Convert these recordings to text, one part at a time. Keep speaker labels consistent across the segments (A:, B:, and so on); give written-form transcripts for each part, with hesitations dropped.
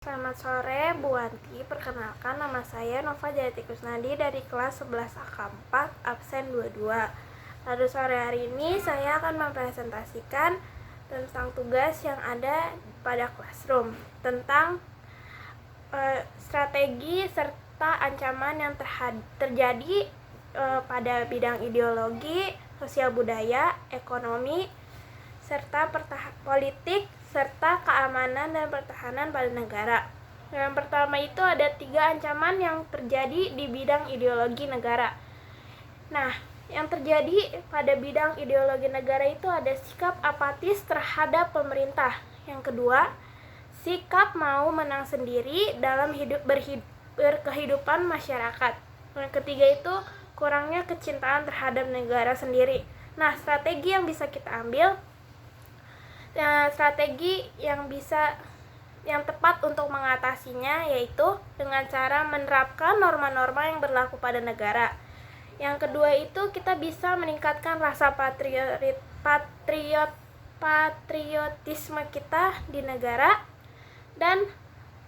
A: Selamat sore Bu Wanti, perkenalkan nama saya Nova Jayati Kusnadi dari kelas 11 AK4 absen 22. Pada sore hari ini saya akan mempresentasikan tentang tugas yang ada pada classroom, tentang strategi serta ancaman yang terjadi pada bidang ideologi, sosial budaya, ekonomi, serta politik, serta keamanan dan pertahanan pada negara. Yang pertama itu ada 3 ancaman yang terjadi di bidang ideologi negara. Nah, yang terjadi pada bidang ideologi negara itu ada sikap apatis terhadap pemerintah. Yang kedua, sikap mau menang sendiri dalam berkehidupan masyarakat. Yang ketiga itu kurangnya kecintaan terhadap negara sendiri. Nah, strategi yang bisa kita ambil, strategi yang tepat untuk mengatasinya yaitu dengan cara menerapkan norma-norma yang berlaku pada negara. Yang kedua itu kita bisa meningkatkan rasa patriotisme kita di negara dan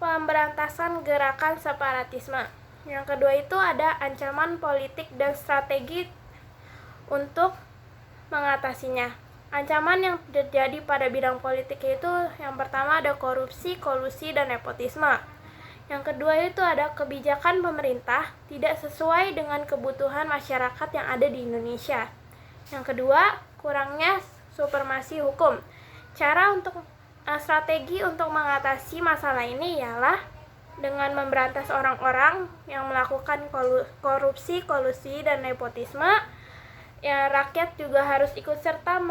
A: pemberantasan gerakan separatisme. Yang kedua itu ada ancaman politik dan strategi untuk mengatasinya. Ancaman yang terjadi pada bidang politik itu yang pertama ada korupsi, kolusi, dan nepotisme. Yang kedua itu ada kebijakan pemerintah tidak sesuai dengan kebutuhan masyarakat yang ada di Indonesia. Yang kedua, kurangnya supremasi hukum. Strategi untuk mengatasi masalah ini ialah dengan memberantas orang-orang yang melakukan korupsi, kolusi, dan nepotisme. Ya, rakyat juga harus ikut serta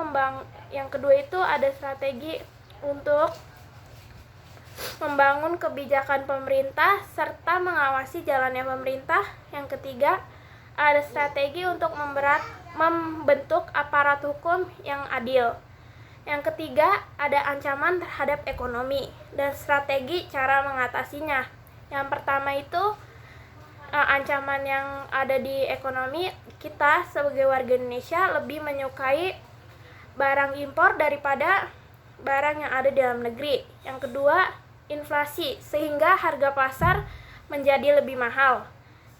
A: Yang kedua itu ada strategi untuk membangun kebijakan pemerintah serta mengawasi jalannya pemerintah. Yang ketiga, ada strategi untuk membentuk aparat hukum yang adil. Yang ketiga, ada ancaman terhadap ekonomi dan strategi cara mengatasinya. Yang pertama itu ancaman yang ada di ekonomi, kita sebagai warga Indonesia lebih menyukai barang impor daripada barang yang ada di dalam negeri. Yang kedua, inflasi sehingga harga pasar menjadi lebih mahal.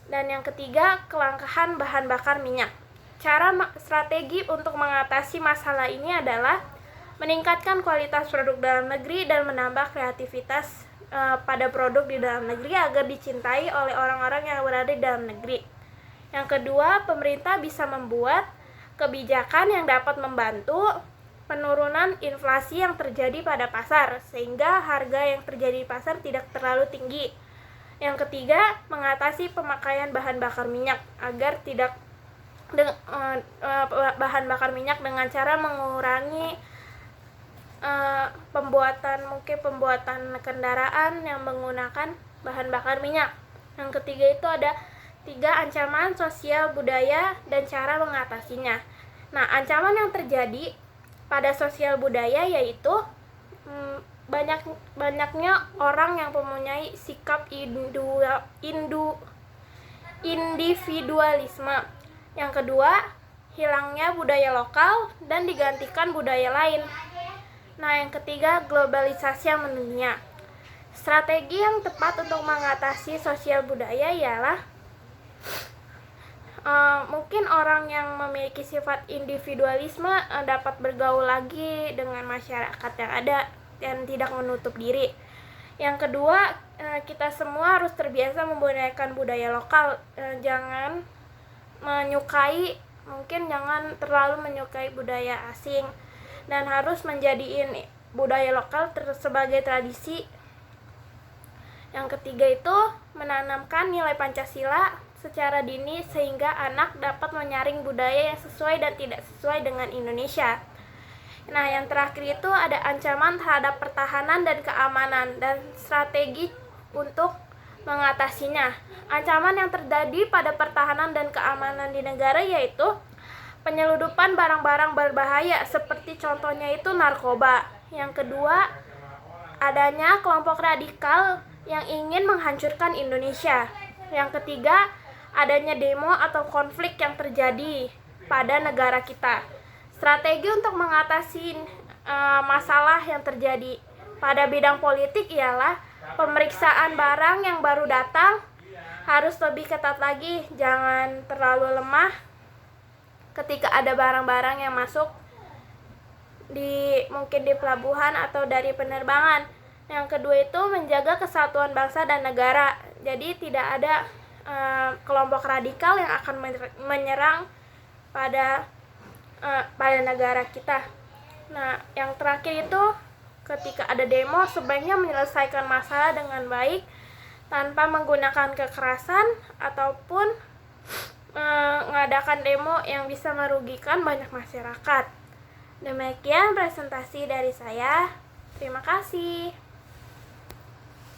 A: Dan yang ketiga, kelangkaan bahan bakar minyak. Strategi untuk mengatasi masalah ini adalah meningkatkan kualitas produk dalam negeri dan menambah kreativitas pada produk di dalam negeri agar dicintai oleh orang-orang yang berada di dalam negeri. Yang kedua, pemerintah bisa membuat kebijakan yang dapat membantu penurunan inflasi yang terjadi pada pasar sehingga harga yang terjadi di pasar tidak terlalu tinggi. Yang ketiga, mengatasi pemakaian bahan bakar minyak agar bahan bakar minyak dengan cara mengurangi pembuatan kendaraan yang menggunakan bahan bakar minyak. Yang ketiga itu ada 3 ancaman sosial budaya dan cara mengatasinya. Nah, ancaman yang terjadi pada sosial budaya yaitu banyaknya orang yang mempunyai sikap individualisme. Yang kedua, hilangnya budaya lokal dan digantikan budaya lain. Nah, yang ketiga, globalisasi yang mendunia. Strategi yang tepat untuk mengatasi sosial budaya ialah mungkin orang yang memiliki sifat individualisme dapat bergaul lagi dengan masyarakat yang ada dan tidak menutup diri. Yang kedua, kita semua harus terbiasa menggunakan budaya lokal. Jangan terlalu menyukai budaya asing dan harus menjadiin budaya lokal sebagai tradisi. Yang ketiga itu menanamkan nilai Pancasila secara dini sehingga anak dapat menyaring budaya yang sesuai dan tidak sesuai dengan Indonesia. Nah, yang terakhir itu ada ancaman terhadap pertahanan dan keamanan dan strategi untuk mengatasinya. Ancaman yang terjadi pada pertahanan dan keamanan di negara yaitu penyeludupan barang-barang berbahaya seperti contohnya itu narkoba. Yang kedua, adanya kelompok radikal yang ingin menghancurkan Indonesia. Yang ketiga, adanya demo atau konflik yang terjadi pada negara kita. Strategi untuk mengatasi masalah yang terjadi pada bidang politik ialah pemeriksaan barang yang baru datang harus lebih ketat lagi, jangan terlalu lemah ketika ada barang-barang yang masuk mungkin di pelabuhan atau dari penerbangan. Yang kedua itu menjaga kesatuan bangsa dan negara. Jadi tidak ada kelompok radikal yang akan menyerang pada negara kita. Nah, yang terakhir itu ketika ada demo sebaiknya menyelesaikan masalah dengan baik tanpa menggunakan kekerasan ataupun mengadakan demo yang bisa merugikan banyak masyarakat. Demikian presentasi dari saya. Terima kasih.